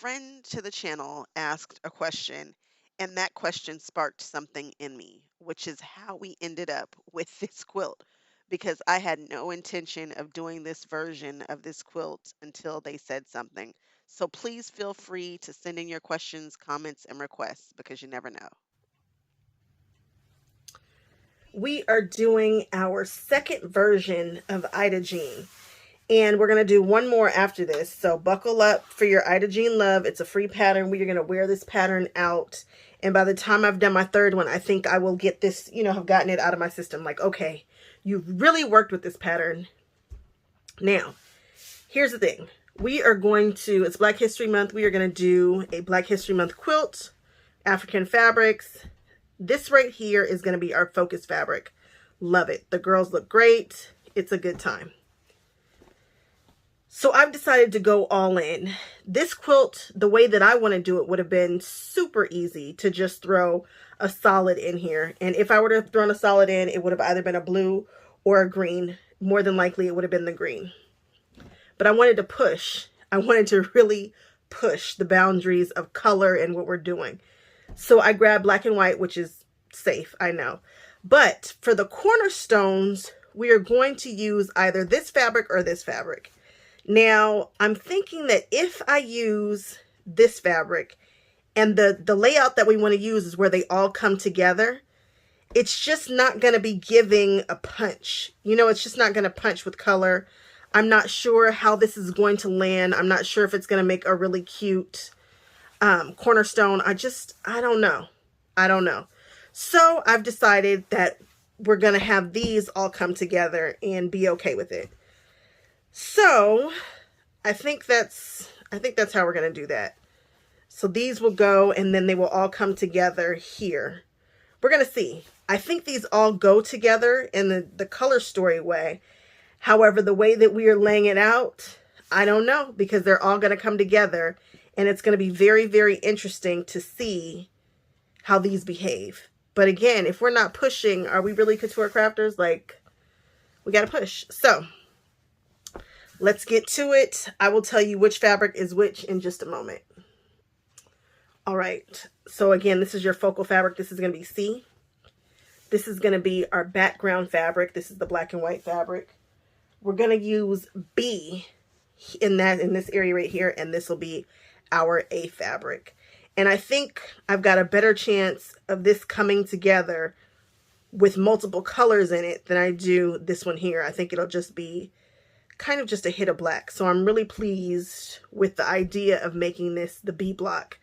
friend to the channel asked a question, and that question sparked something in me, which is how we ended up with this quilt. Because I had no intention of doing this version of this quilt until they said something. So please feel free to send in your questions, comments, and requests because you never know. We are doing our second version of Ida Jean. And we're going to do one more after this. So buckle up for your Ida Jean love. It's a free pattern. We are going to wear this pattern out. And by the time I've done my third one, I think I will get this, have gotten it out of my system. Like, okay, you've really worked with this pattern. Now, here's the thing. We are going to, it's Black History Month. We are going to do a Black History Month quilt, African fabrics. This right here is going to be our focus fabric. Love it. The girls look great. It's a good time. So I've decided to go all in. This quilt, the way that I want to do it would have been super easy to just throw a solid in here. And if I were to have thrown a solid in, it would have either been a blue or a green. More than likely, it would have been the green. But I wanted to push. I wanted to really push the boundaries of color and what we're doing. So I grabbed black and white, which is safe, I know. But for the cornerstones, we are going to use either this fabric or this fabric. Now, I'm thinking that if I use this fabric and the layout that we want to use is where they all come together, it's just not going to be giving a punch. It's just not going to punch with color. I'm not sure how this is going to land. I'm not sure if it's going to make a really cute cornerstone. I don't know. I don't know. So I've decided that we're going to have these all come together and be okay with it. So I think that's how we're going to do that. So these will go and then they will all come together here. We're going to see. I think these all go together in the color story way. However, the way that we are laying it out, I don't know, because they're all going to come together and it's going to be very, very interesting to see how these behave. But again, if we're not pushing, are we really couture crafters? Like, we got to push. So let's get to it. I will tell you which fabric is which in just a moment. All right. So again, this is your focal fabric. This is going to be C. This is going to be our background fabric. This is the black and white fabric. We're going to use B in this area right here, and this will be our A fabric. And I think I've got a better chance of this coming together with multiple colors in it than I do this one here. I think it'll just be kind of just a hit of black. So I'm really pleased with the idea of making this the B block.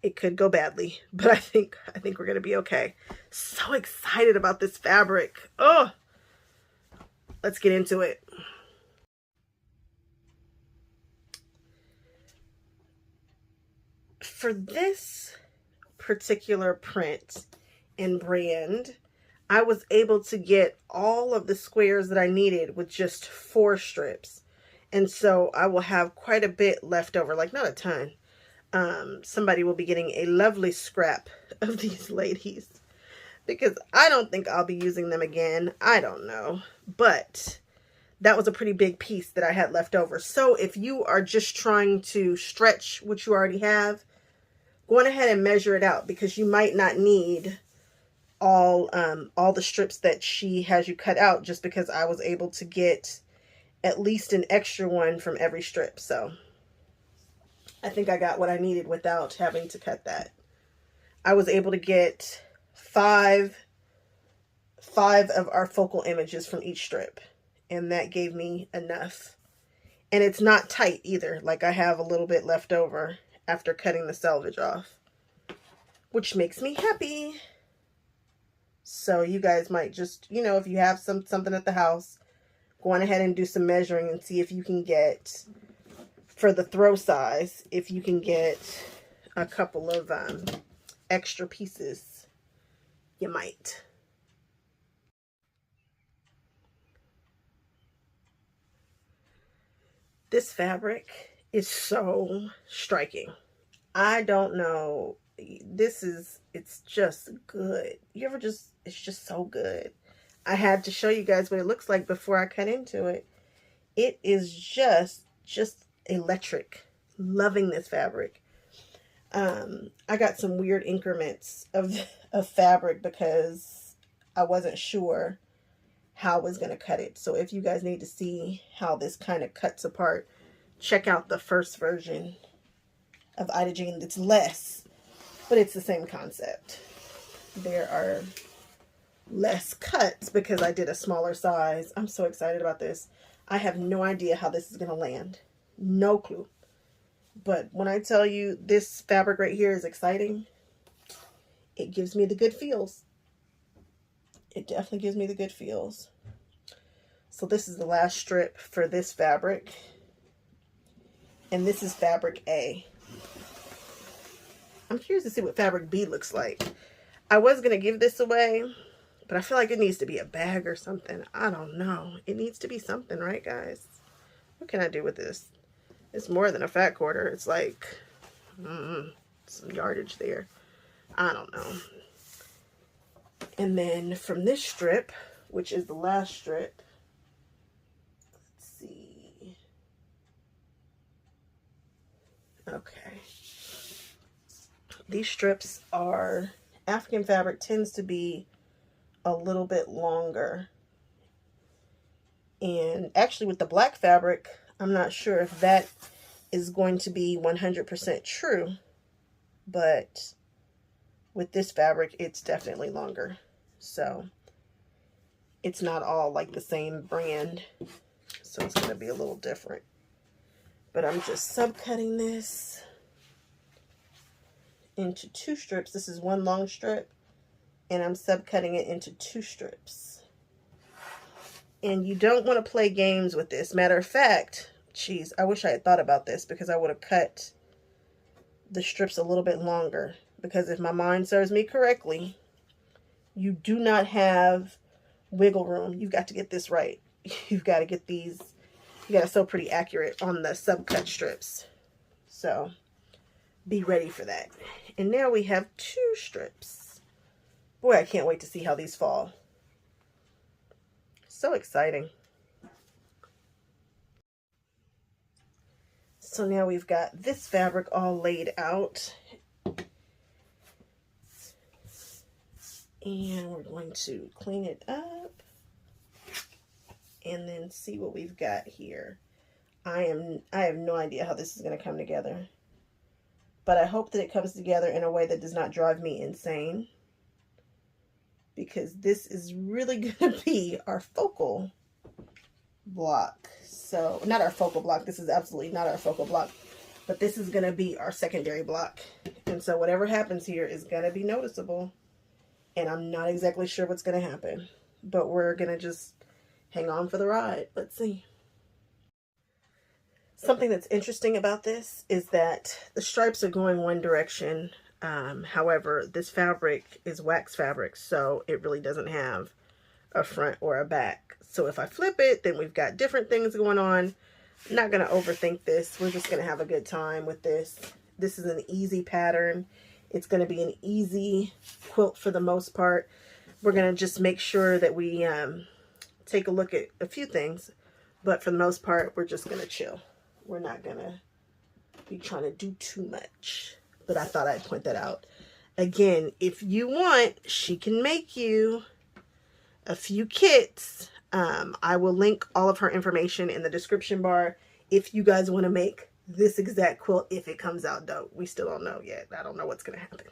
It could go badly, but I think we're going to be okay. So excited about this fabric. Oh, let's get into it. For this particular print and brand, I was able to get all of the squares that I needed with just 4 strips. And so I will have quite a bit left over, like not a ton. Somebody will be getting a lovely scrap of these ladies because I don't think I'll be using them again. I don't know, but that was a pretty big piece that I had left over. So if you are just trying to stretch what you already have, go on ahead and measure it out because you might not need all the strips that she has you cut out, just because I was able to get at least an extra one from every strip. So I think I got what I needed without having to cut that. I was able to get five of our focal images from each strip, and that gave me enough. And it's not tight either. Like, I have a little bit left over after cutting the selvage off, which makes me happy. So you guys might just, if you have something at the house, go on ahead and do some measuring and see if you can get, for the throw size, if you can get a couple of extra pieces. You might. This fabric is so striking. I don't know. It's just good. It's just so good. I had to show you guys what it looks like before I cut into it. It is just electric. Loving this fabric. I got some weird increments of fabric because I wasn't sure how I was going to cut it. So if you guys need to see how this kind of cuts apart, check out the first version of Ida Jean. That's less, but it's the same concept. There are less cuts because I did a smaller size. I'm so excited about this. I have no idea how this is going to land. No clue. But when I tell you this fabric right here is exciting, it gives me the good feels. It definitely gives me the good feels. So this is the last strip for this fabric. And this is fabric A. I'm curious to see what fabric B looks like. I was going to give this away, but I feel like it needs to be a bag or something. I don't know. It needs to be something, right, guys? What can I do with this? It's more than a fat quarter. It's like some yardage there. I don't know. And then from this strip, which is the last strip, let's see. Okay. These strips are, African fabric tends to be a little bit longer. And actually with the black fabric, I'm not sure if that is going to be 100% true, but with this fabric, it's definitely longer. So it's not all like the same brand. So it's going to be a little different. But I'm just subcutting this into 2 strips. This is 1 long strip, and I'm subcutting it into 2 strips. And you don't want to play games with this. Matter of fact, geez, I wish I had thought about this because I would have cut the strips a little bit longer. Because if my mind serves me correctly, you do not have wiggle room. You've got to get this right. You've got to get these, you got to sew pretty accurate on the subcut strips. So be ready for that. And now we have 2 strips. Boy, I can't wait to see how these fall. So exciting. So now we've got this fabric all laid out. And we're going to clean it up and then see what we've got here. I have no idea how this is going to come together. But I hope that it comes together in a way that does not drive me insane. Because this is really going to be our focal block. So, not our focal block. This is absolutely not our focal block. But this is going to be our secondary block. And so whatever happens here is going to be noticeable. And I'm not exactly sure what's going to happen. But we're going to just hang on for the ride. Let's see. Something that's interesting about this is that the stripes are going one direction. However, this fabric is wax fabric, so it really doesn't have a front or a back. So if I flip it, then we've got different things going on. I'm not going to overthink this. We're just going to have a good time with this. This is an easy pattern. It's going to be an easy quilt for the most part. We're going to just make sure that we take a look at a few things, but for the most part, we're just going to chill. We're not going to be trying to do too much. But I thought I'd point that out. Again, if you want, she can make you a few kits. I will link all of her information in the description bar if you guys want to make this exact quilt if it comes out dope. We still don't know yet. I don't know what's going to happen.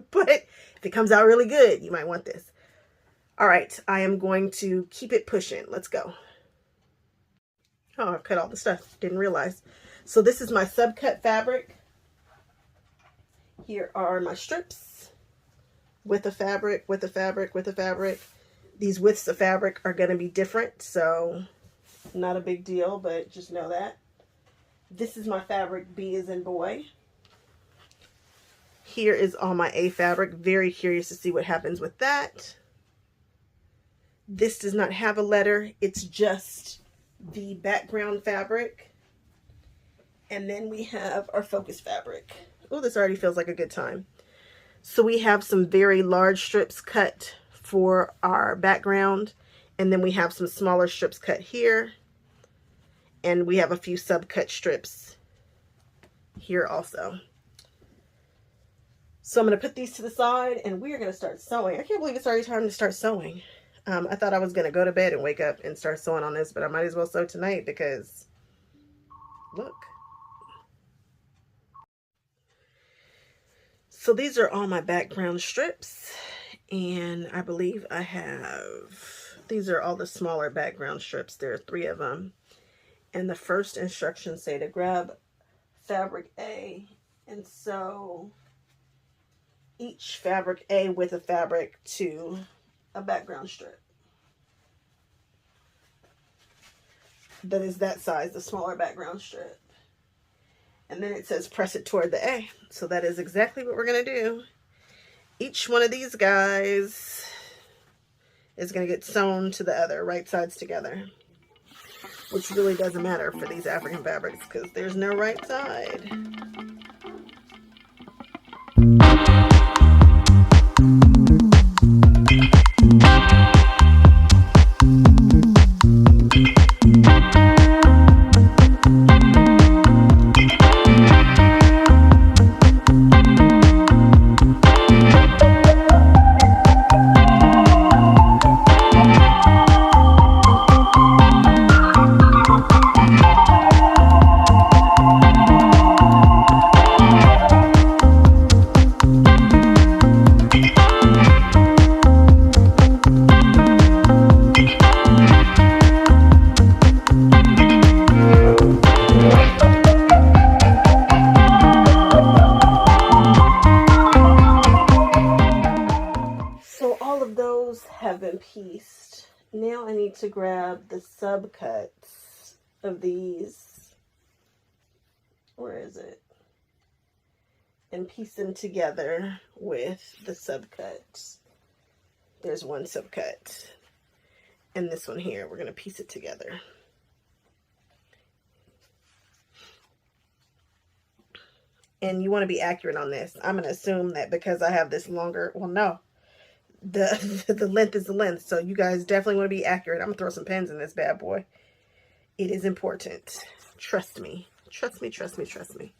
But if it comes out really good, you might want this. All right, I am going to keep it pushing. Let's go. Oh, I've cut all the stuff. Didn't realize. So this is my subcut fabric. Here are my strips with the fabric, with the fabric, with the fabric. These widths of fabric are going to be different, so not a big deal, but just know that. This is my fabric, B as in boy. Here is all my A fabric. Very curious to see what happens with that. This does not have a letter. It's just the background fabric. And then we have our focus fabric. Oh, this already feels like a good time. So we have some very large strips cut for our background. And then we have some smaller strips cut here. And we have a few subcut strips here also. So I'm going to put these to the side and we are going to start sewing. I can't believe it's already time to start sewing. I thought I was going to go to bed and wake up and start sewing on this, but I might as well sew tonight because look. So these are all my background strips, and I believe I have, these are all the smaller background strips. There are 3 of them. And the first instructions say to grab fabric A and sew each fabric A with a fabric to a background strip that is that size, the smaller background strip. And then it says press it toward the A. So that is exactly what we're going to do. Each one of these guys is going to get sewn to the other, right sides together. Which really doesn't matter for these African fabrics because there's no right side. Have been pieced. Now I need to grab the subcuts of these. Where is it? And piece them together with the subcuts. There's one subcut. And this one here, we're going to piece it together. And you want to be accurate on this. I'm going to assume that because I have this longer, well, no. The length is the length, so you guys definitely want to be accurate. I'm gonna throw some pins in this bad boy. It is important. Trust me. Trust me, trust me, trust me.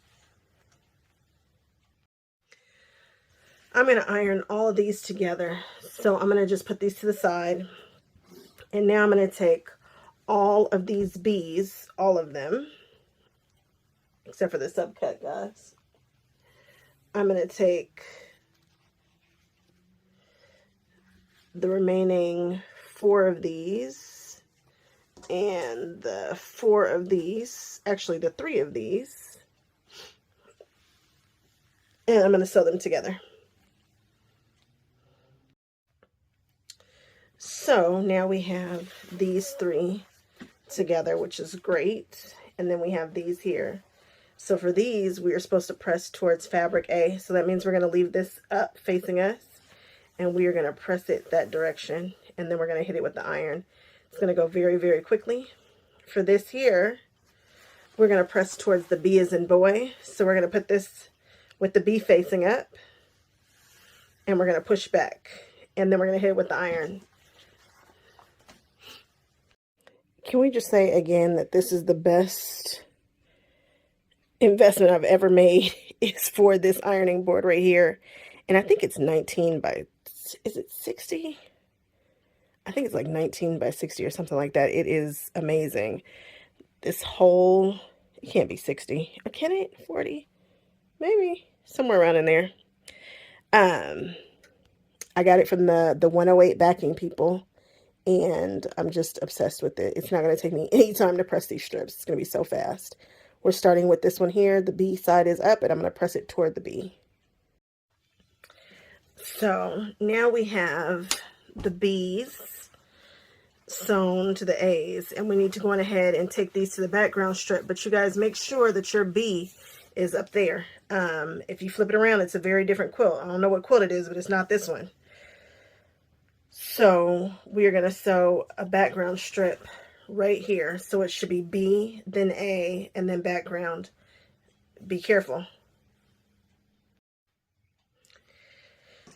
I'm gonna iron all of these together. So I'm gonna just put these to the side. And now I'm gonna take all of these B's, all of them, except for the subcut, guys. I'm gonna take the remaining 4 of these and the 4 of these, actually the 3 of these, and I'm going to sew them together. So now we have these 3 together, which is great, and then we have these here. So for these, we are supposed to press towards fabric A, so that means we're going to leave this up facing us. And we are going to press it that direction, and then we're going to hit it with the iron. It's going to go very, very quickly. For this here, we're going to press towards the B as in boy. So we're going to put this with the B facing up, and we're going to push back, and then we're going to hit it with the iron. Can we just say again that this is the best investment I've ever made is for this ironing board right here. And I think it's 19 by, is it 60? I think it's like 19 by 60 or something like that. It is amazing. This whole, it can't be 60. Or can it? 40? Maybe. Somewhere around in there. I got it from the 108 backing people. And I'm just obsessed with it. It's not going to take me any time to press these strips. It's going to be so fast. We're starting with this one here. The B side is up, and I'm going to press it toward the B. So now we have the B's sewn to the A's, and we need to go on ahead and take these to the background strip. But you guys make sure that your B is up there. If you flip it around, it's a very different quilt. I don't know what quilt it is, but it's not this one. So we are going to sew a background strip right here. So it should be B, then A, and then background. Be careful.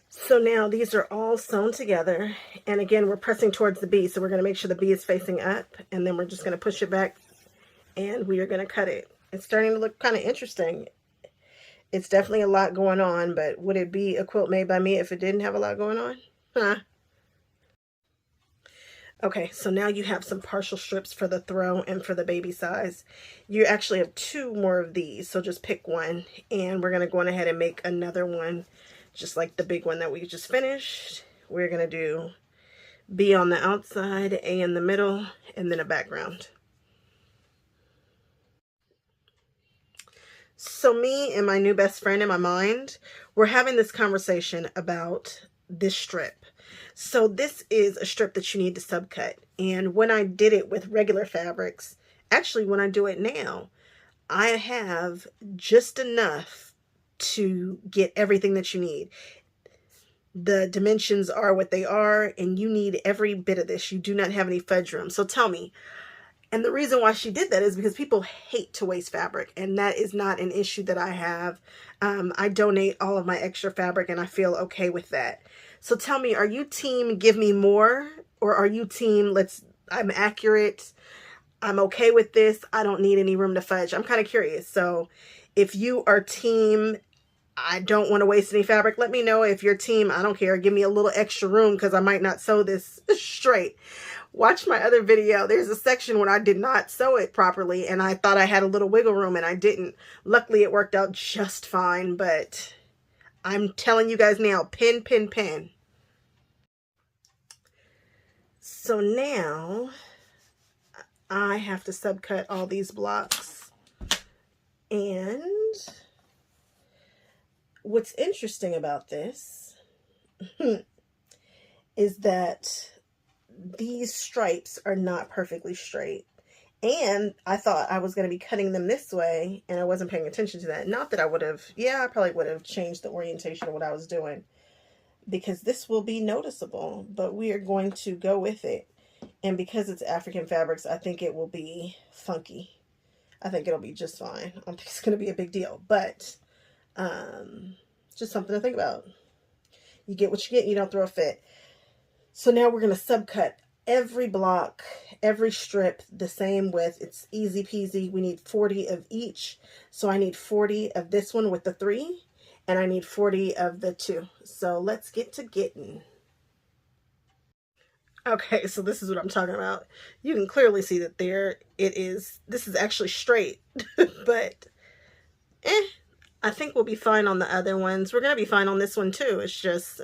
So now these are all sewn together. And again, we're pressing towards the B. So we're going to make sure the B is facing up. And then we're just going to push it back. And we are going to cut it. It's starting to look kind of interesting. It's definitely a lot going on, but would it be a quilt made by me if it didn't have a lot going on? Huh. Okay, so now you have some partial strips for the throw and for the baby size. You actually have two more of these, so just pick one. And we're going to go on ahead and make another one, just like the big one that we just finished. We're going to do B on the outside, A in the middle, and then a background. So me and my new best friend in my mind, we're having this conversation about this strip. So this is a strip that you need to subcut. And when I did it with regular fabrics, actually when I do it now, I have just enough to get everything that you need. The dimensions are what they are, and you need every bit of this. You do not have any fudge room. So tell me, and the reason why she did that is because people hate to waste fabric, and that is not an issue that I have. I donate all of my extra fabric, and I feel okay with that. So tell me, are you team give me more, or are you team I'm accurate, I'm okay with this, I don't need any room to fudge? I'm kind of curious. So if you are team I don't want to waste any fabric, let me know. If your team, I don't care, give me a little extra room because I might not sew this straight. Watch my other video. There's a section where I did not sew it properly and I thought I had a little wiggle room and I didn't. Luckily, it worked out just fine, but I'm telling you guys now, pin, pin, pin. So now I have to subcut all these blocks. And what's interesting about this is that these stripes are not perfectly straight. And I thought I was going to be cutting them this way, and I wasn't paying attention to that. Not that I would have, yeah, I probably would have changed the orientation of what I was doing, because this will be noticeable, but we are going to go with it. And because it's African fabrics, I think it will be funky. I think it'll be just fine. I don't think it's going to be a big deal, but just something to think about. You get what you get, you don't throw a fit. So now we're going to subcut every block, every strip the same width. It's easy peasy. We need 40 of each. So I need 40 of this one with the 3, and I need 40 of the 2. So let's get to getting. Okay, so this is what I'm talking about. You can clearly see that there it is. This is actually straight, but I think we'll be fine on the other ones. We're going to be fine on this one too. It's just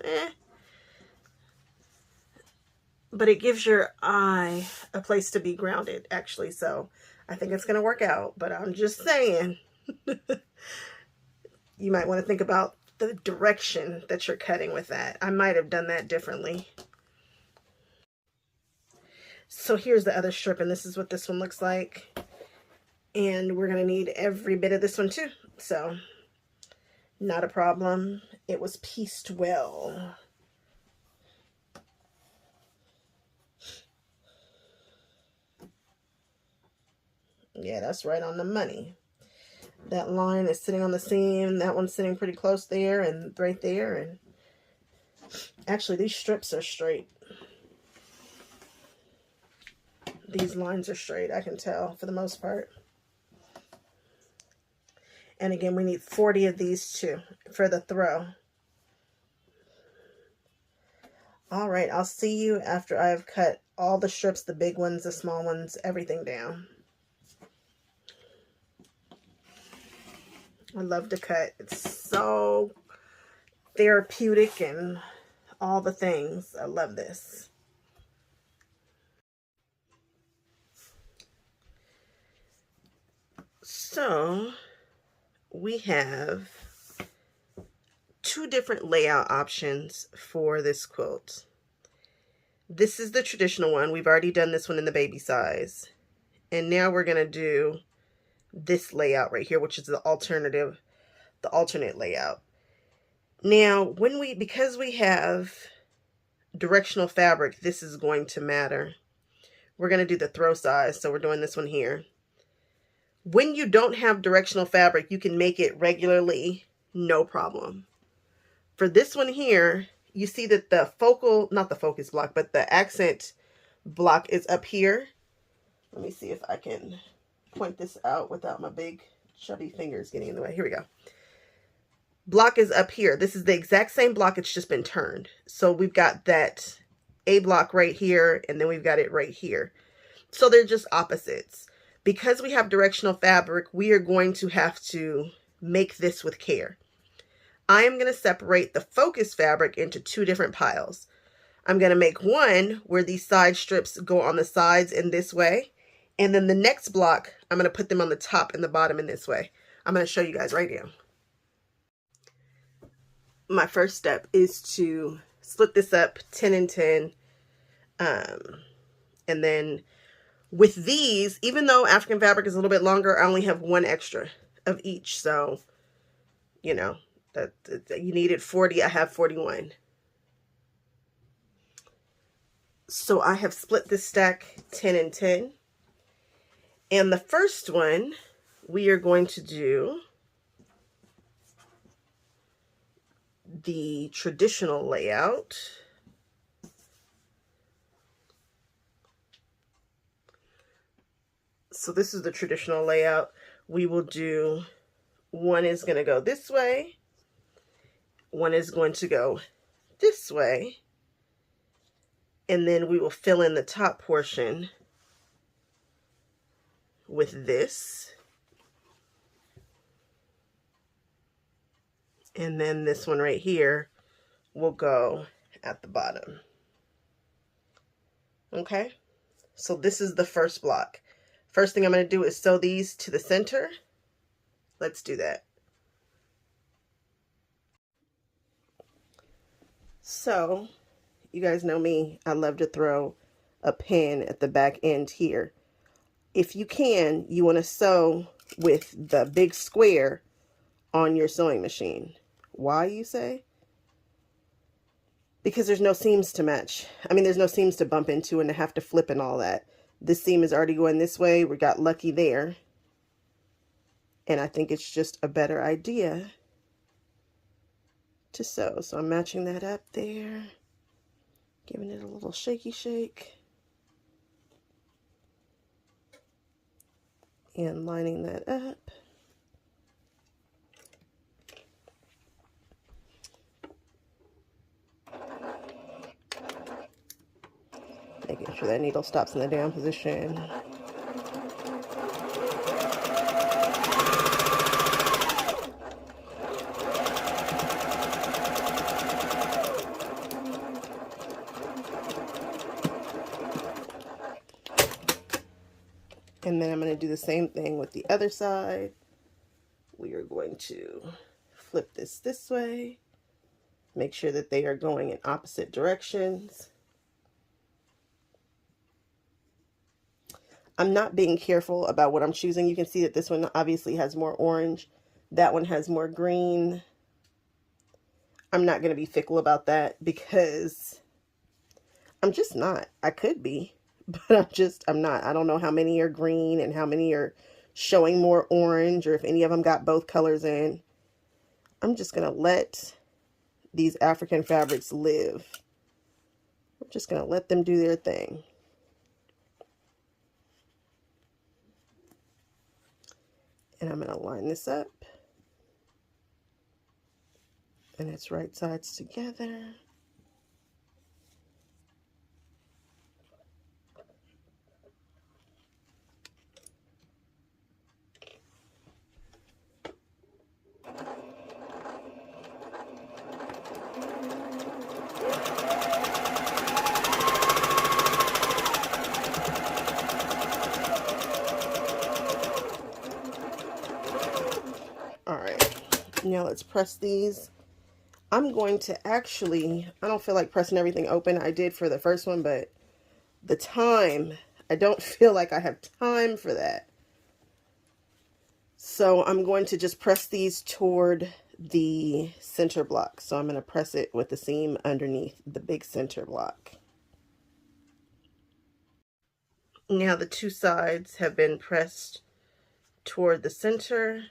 but it gives your eye a place to be grounded, actually. So I think it's going to work out, but I'm just saying, you might want to think about the direction that you're cutting with that. I might have done that differently. So here's the other strip, and this is what this one looks like. And we're going to need every bit of this one too. So not a problem. It was pieced well. Yeah, that's right on the money. That line is sitting on the seam. That one's sitting pretty close there and right there. And actually, these strips are straight. These lines are straight, I can tell, for the most part. And again, we need 40 of these too for the throw. All right, I'll see you after I've cut all the strips, the big ones, the small ones, everything down. I love to cut. It's so therapeutic and all the things. I love this. So we have 2 different layout options for this quilt. This is the traditional one. We've already done this one in the baby size. And now we're going to do this layout right here, which is the alternate layout. Now, because we have directional fabric, this is going to matter. We're going to do the throw size, so we're doing this one here. When you don't have directional fabric, you can make it regularly, no problem. For this one here, you see that the focal, not the focus block, but the accent block is up here. Let me see if I can point this out without my big chubby fingers getting in the way. Here we go. block is up here. This is the exact same block, it's just been turned. So we've got that A block right here, and then we've got it right here. So they're just opposites. Because we have directional fabric, we are going to have to make this with care. I am going to separate the focus fabric into two different piles. I'm going to make one where these side strips go on the sides in this way. And then the next block, I'm going to put them on the top and the bottom in this way. I'm going to show you guys right now. My first step is to split this up 10 and 10. And then with these, even though African fabric is a little bit longer, I only have one extra of each. So, you know, that you needed 40, I have 41. So I have split this stack 10 and 10. And the first one, we are going to do the traditional layout. So this is the traditional layout. We will do, one is going to go this way. One is going to go this way. And then we will fill in the top portion with this. And then this one right here will go at the bottom. Okay, so this is the first block. First thing I'm going to do is sew these to the center. Let's do that. So, you guys know me, I love to throw a pin at the back end here. If you can, you want to sew with the big square on your sewing machine. Why, you say? Because there's no seams to match. I mean, there's no seams to bump into and to have to flip and all that. This seam is already going this way. We got lucky there. And I think it's just a better idea to sew. So I'm matching that up there. Giving it a little shaky shake. And lining that up. Making sure that needle stops in the down position. And then I'm going to do the same thing with the other side. We are going to flip this way. Make sure that they are going in opposite directions. I'm not being careful about what I'm choosing. You can see that this one obviously has more orange. That one has more green. I'm not going to be fickle about that because I'm just not. I could be, but I'm not. I don't know how many are green and how many are showing more orange or if any of them got both colors in. I'm just going to let these African fabrics live. I'm just going to let them do their thing. And I'm going to line this up. And it's right sides together. Now let's press these. I'm going to actually, I don't feel like pressing everything open. I did for the first one, but the time, I don't feel like I have time for that. So I'm going to just press these toward the center block. So I'm going to press it with the seam underneath the big center block. Now the two sides have been pressed toward the center.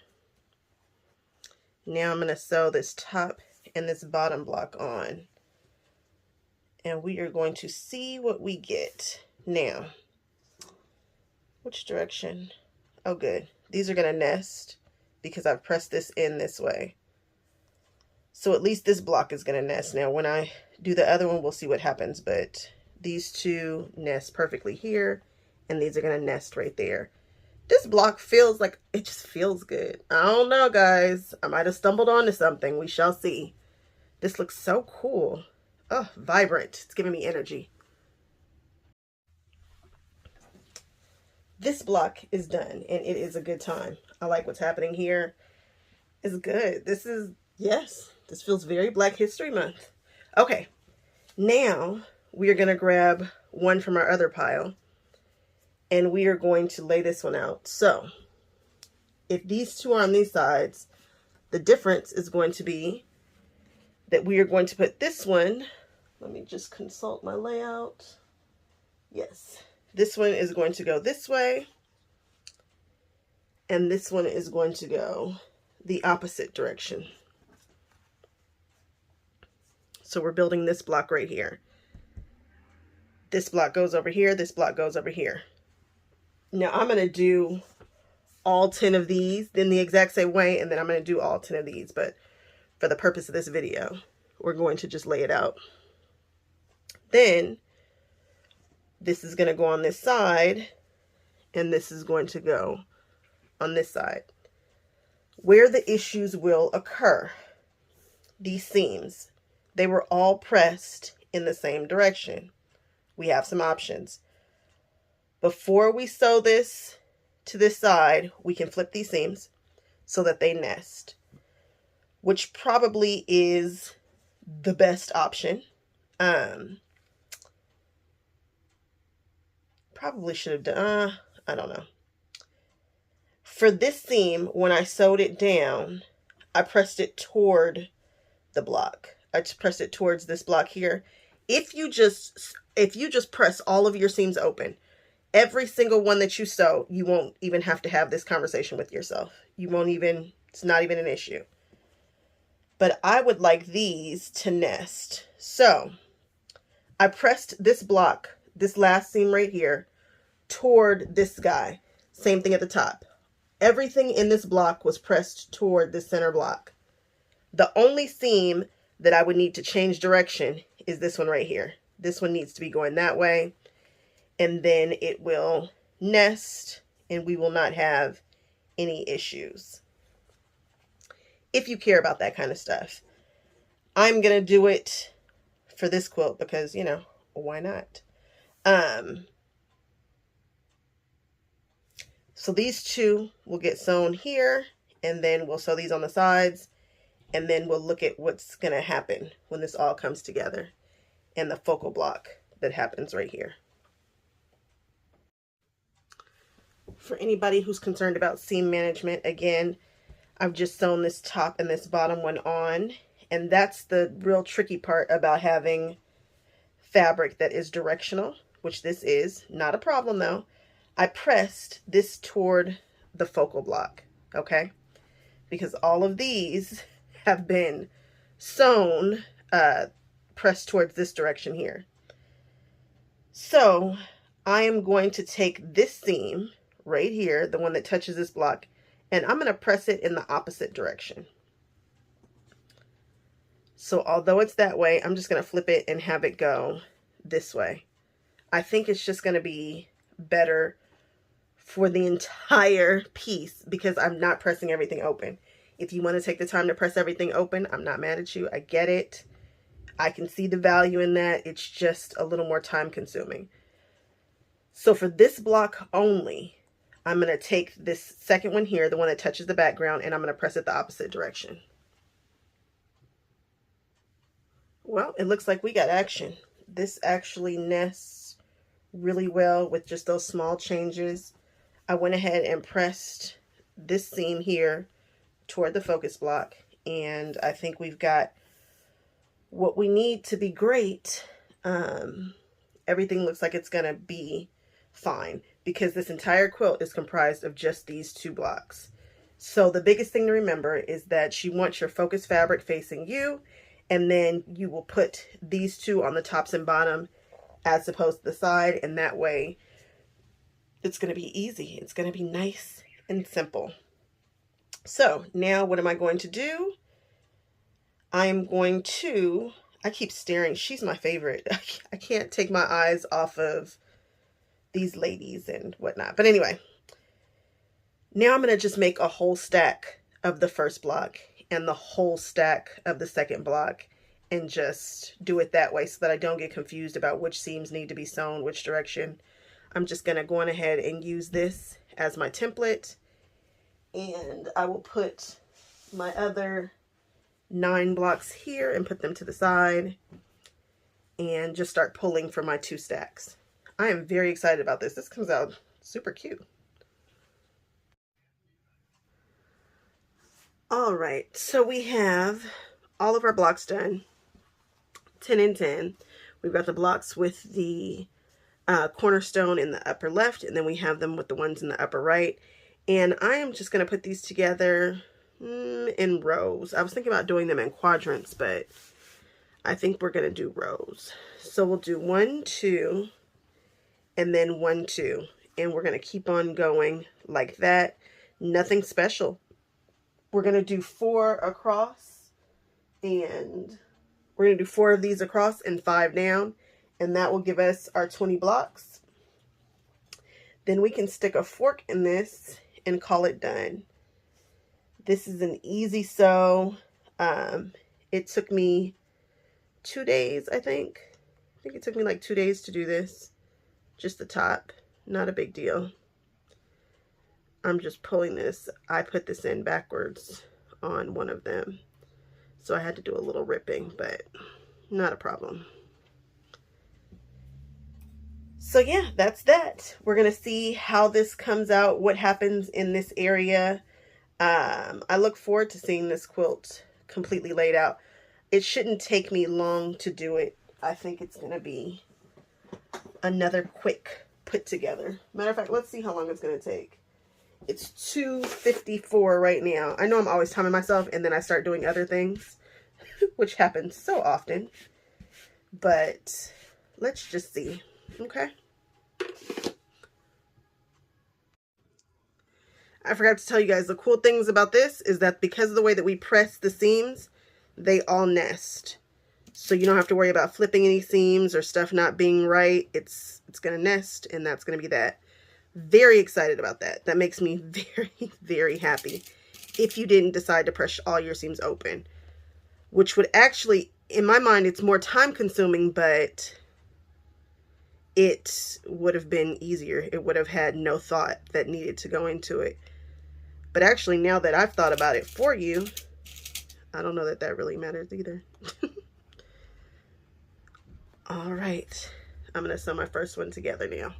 Now I'm going to sew this top and this bottom block on. And we are going to see what we get. Now, which direction? Oh, good. These are going to nest because I've pressed this in this way. So at least this block is going to nest. Now when I do the other one, we'll see what happens, but these two nest perfectly here, and these are going to nest right there. This block feels like, it just feels good. I don't know, guys. I might have stumbled onto something. We shall see. This looks so cool. Oh, vibrant. It's giving me energy. This block is done, and it is a good time. I like what's happening here. It's good. This is, yes, this feels very Black History Month. Okay, now we are going to grab one from our other pile, and we are going to lay this one out. So if these two are on these sides, the difference is going to be that we are going to put this one, let me just consult my layout. Yes, this one is going to go this way, and this one is going to go the opposite direction. So we're building this block right here. This block goes over here, this block goes over here. Now I'm going to do all 10 of these in the exact same way, and then I'm going to do all 10 of these, but for the purpose of this video, we're going to just lay it out. Then this is going to go on this side, and this is going to go on this side. Where the issues will occur, these seams, they were all pressed in the same direction. We have some options. Before we sew this to this side, we can flip these seams so that they nest, which probably is the best option. Probably should have done, I don't know. For this seam, when I sewed it down, I pressed it toward the block. I just pressed it towards this block here. If you just press all of your seams open, every single one that you sew, you won't even have to have this conversation with yourself. You won't even, it's not even an issue. But I would like these to nest. So I pressed this block, this last seam right here, toward this guy. Same thing at the top. Everything in this block was pressed toward the center block. The only seam that I would need to change direction is this one right here. This one needs to be going that way, and then it will nest and we will not have any issues. If you care about that kind of stuff. I'm going to do it for this quilt because, you know, why not? So these two will get sewn here, and then we'll sew these on the sides, and then we'll look at what's going to happen when this all comes together and the focal block that happens right here. For anybody who's concerned about seam management, again, I've just sewn this top and this bottom one on, and that's the real tricky part about having fabric that is directional, which this is. Not a problem though. I pressed this toward the focal block, okay? Because all of these have been sewn, pressed towards this direction here. So I am going to take this seam right here, the one that touches this block, and I'm going to press it in the opposite direction. So although it's that way, I'm just going to flip it and have it go this way. I think it's just going to be better for the entire piece because I'm not pressing everything open. If you want to take the time to press everything open, I'm not mad at you. I get it. I can see the value in that. It's just a little more time consuming. So for this block only, I'm going to take this second one here, the one that touches the background, and I'm going to press it the opposite direction. Well, it looks like we got action. This actually nests really well with just those small changes. I went ahead and pressed this seam here toward the focus block, and I think we've got what we need to be great. Everything looks like it's gonna be fine because this entire quilt is comprised of just these two blocks. So the biggest thing to remember is that you want your focus fabric facing you, and then you will put these two on the tops and bottom as opposed to the side, and that way it's going to be easy. It's going to be nice and simple. So now what am I going to do? I am going to, I keep staring. She's my favorite. I can't take my eyes off of these ladies and whatnot. But anyway, now I'm going to just make a whole stack of the first block and the whole stack of the second block and just do it that way so that I don't get confused about which seams need to be sewn, which direction. I'm just going to go on ahead and use this as my template, and I will put my other 9 blocks here and put them to the side and just start pulling for my 2 stacks. I am very excited about this. This comes out super cute. All right, so we have all of our blocks done, 10 and 10. We've got the blocks with the cornerstone in the upper left, and then we have them with the ones in the upper right. And I am just going to put these together in rows. I was thinking about doing them in quadrants, but I think we're going to do rows. So we'll do 1, 2, and then 1, 2. And we're going to keep on going like that. Nothing special. We're going to do 4 across, and we're going to do 4 of these across and 5 down, and that will give us our 20 blocks. Then we can stick a fork in this and call it done. This is an easy sew. It took me 2 days, I think. I think it took me like 2 days to do this. Just the top. Not a big deal. I'm just pulling this. I put this in backwards on one of them, so I had to do a little ripping, but not a problem. So yeah, that's that. We're going to see how this comes out, what happens in this area. I look forward to seeing this quilt completely laid out. It shouldn't take me long to do it. I think it's going to be another quick put together. Matter of fact, let's see how long it's going to take. It's 2:54 right now. I know I'm always timing myself and then I start doing other things, which happens so often. But let's just see. Okay. I forgot to tell you guys, the cool things about this is that because of the way that we press the seams, they all nest. So you don't have to worry about flipping any seams or stuff not being right. It's going to nest, and that's going to be that. Very excited about that. That makes me very, very happy. If you didn't decide to press all your seams open, which would actually, in my mind, it's more time consuming, but it would have been easier. It would have had no thought that needed to go into it. But actually, now that I've thought about it for you, I don't know that that really matters either. All right, I'm going to sew my first one together now.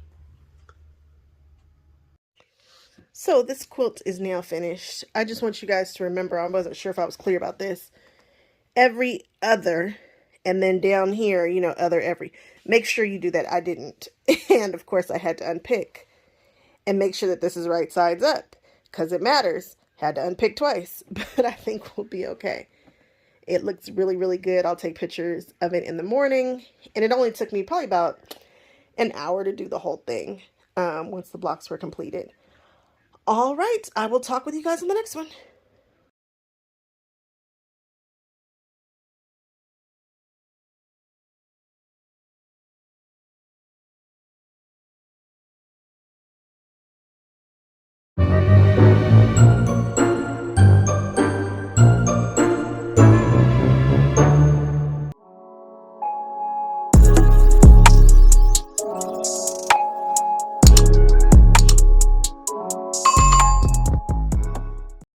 So this quilt is now finished. I just want you guys to remember, I wasn't sure if I was clear about this. Every other, and then down here, you know, other every. Make sure you do that. I didn't. And of course I had to unpick and make sure that this is right sides up because it matters. Had to unpick twice, but I think we'll be okay. It looks really, really good. I'll take pictures of it in the morning. And it only took me probably about an hour to do the whole thing once the blocks were completed. All right, I will talk with you guys in the next one.